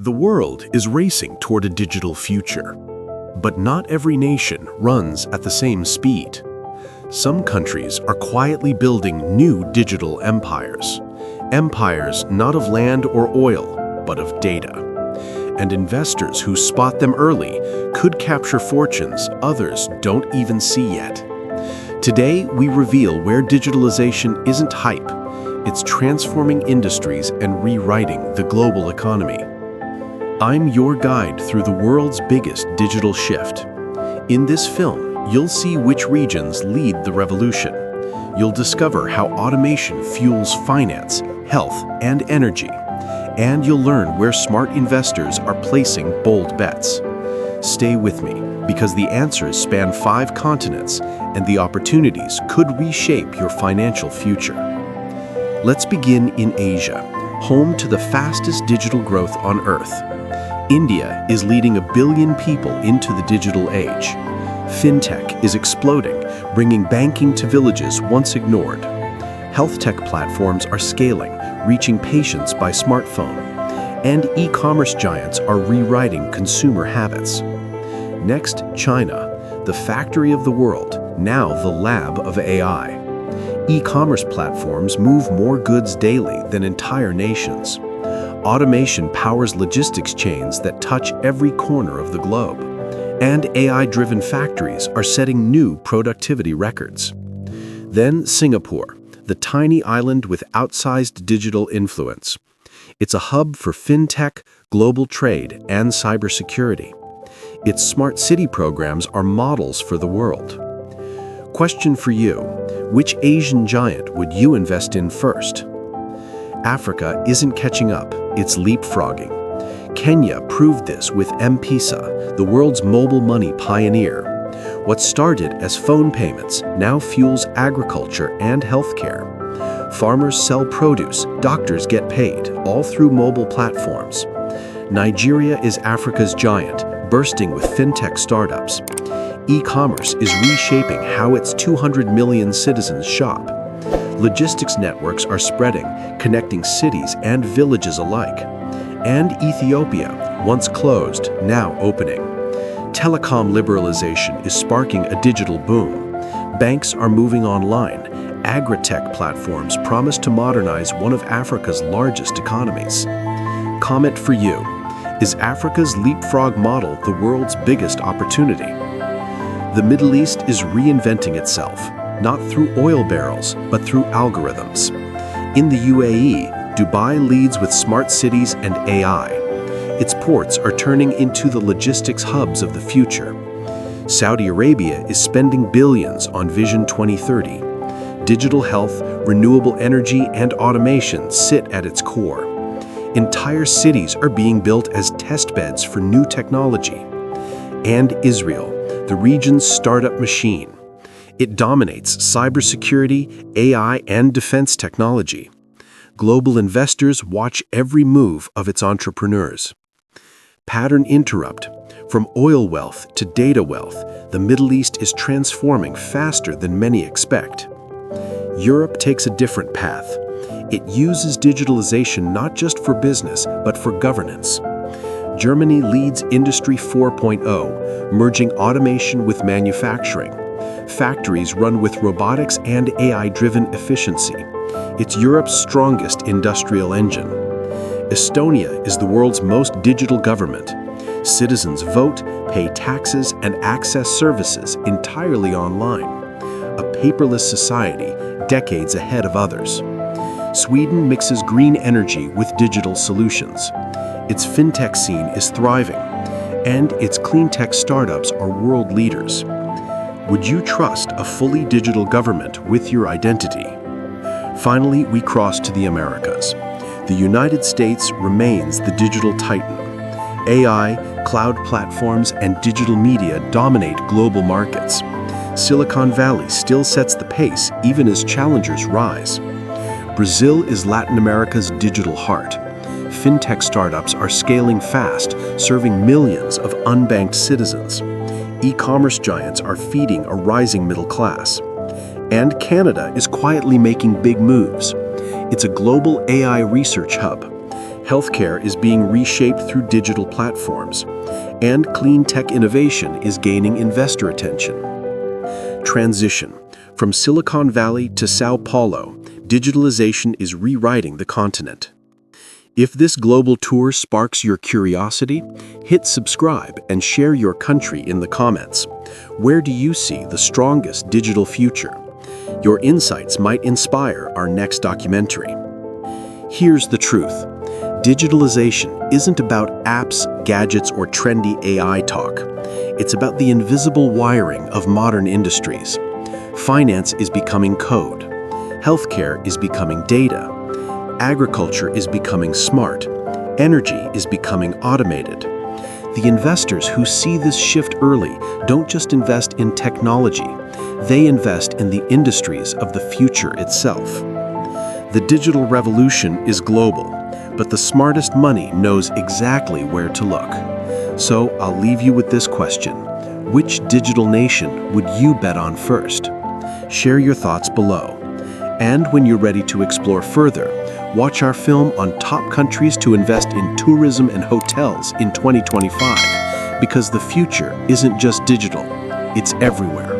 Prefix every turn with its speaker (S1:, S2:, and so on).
S1: The world is racing toward a digital future, but not every nation runs at the same speed. Some countries are quietly building new digital empires. Empires not of land or oil, but of data. And investors who spot them early could capture fortunes others don't even see yet. Today, we reveal where digitalization isn't hype. It's transforming industries and rewriting the global economy. I'm your guide through the world's biggest digital shift. In this film, you'll see which regions lead the revolution. You'll discover how automation fuels finance, health, and energy. And you'll learn where smart investors are placing bold bets. Stay with me, because the answers span 5 continents, and the opportunities could reshape your financial future. Let's begin in Asia, home to the fastest digital growth on Earth. India is leading 1 billion people into the digital age. Fintech is exploding, bringing banking to villages once ignored. Health tech platforms are scaling, reaching patients by smartphone. And e-commerce giants are rewriting consumer habits. Next, China, the factory of the world, now the lab of AI. E-commerce platforms move more goods daily than entire nations. Automation powers logistics chains that touch every corner of the globe. And AI-driven factories are setting new productivity records. Then Singapore, the tiny island with outsized digital influence. It's a hub for fintech, global trade, and cybersecurity. Its smart city programs are models for the world. Question for you: which Asian giant would you invest in first? Africa isn't catching up, it's leapfrogging. Kenya proved this with M-Pesa, the world's mobile money pioneer. What started as phone payments now fuels agriculture and healthcare. Farmers sell produce, doctors get paid, all through mobile platforms. Nigeria is Africa's giant, bursting with fintech startups. E-commerce is reshaping how its 200 million citizens shop. Logistics networks are spreading, connecting cities and villages alike. And Ethiopia, once closed, now opening. Telecom liberalization is sparking a digital boom. Banks are moving online. Agri-tech platforms promise to modernize one of Africa's largest economies. Comment for you: is Africa's leapfrog model the world's biggest opportunity? The Middle East is reinventing itself, not through oil barrels, but through algorithms. In the UAE, Dubai leads with smart cities and AI. Its ports are turning into the logistics hubs of the future. Saudi Arabia is spending billions on Vision 2030. Digital health, renewable energy, and automation sit at its core. Entire cities are being built as testbeds for new technology. And Israel, the region's startup machine. It dominates cybersecurity, AI, and defense technology. Global investors watch every move of its entrepreneurs. Pattern interrupt. From oil wealth to data wealth, the Middle East is transforming faster than many expect. Europe takes a different path. It uses digitalization not just for business, but for governance. Germany leads Industry 4.0, merging automation with manufacturing. Factories run with robotics and AI-driven efficiency. It's Europe's strongest industrial engine. Estonia is the world's most digital government. Citizens vote, pay taxes, and access services entirely online. A paperless society, decades ahead of others. Sweden mixes green energy with digital solutions. Its fintech scene is thriving, and its clean tech startups are world leaders. Would you trust a fully digital government with your identity? Finally, we cross to the Americas. The United States remains the digital titan. AI, cloud platforms, and digital media dominate global markets. Silicon Valley still sets the pace even as challengers rise. Brazil is Latin America's digital heart. Fintech startups are scaling fast, serving millions of unbanked citizens. E-commerce giants are feeding a rising middle class. And Canada is quietly making big moves. It's a global AI research hub. Healthcare is being reshaped through digital platforms, and clean tech innovation is gaining investor attention. Transition. From Silicon Valley to Sao Paulo, digitalization is rewriting the continent. If this global tour sparks your curiosity, hit subscribe and share your country in the comments. Where do you see the strongest digital future? Your insights might inspire our next documentary. Here's the truth. Digitalization isn't about apps, gadgets, or trendy AI talk. It's about the invisible wiring of modern industries. Finance is becoming code. Healthcare is becoming data. Agriculture is becoming smart. Energy is becoming automated. The investors who see this shift early don't just invest in technology. They invest in the industries of the future itself. The digital revolution is global, but the smartest money knows exactly where to look. So I'll leave you with this question. Which digital nation would you bet on first? Share your thoughts below. And when you're ready to explore further, watch our film on top countries to invest in tourism and hotels in 2025, because the future isn't just digital, it's everywhere.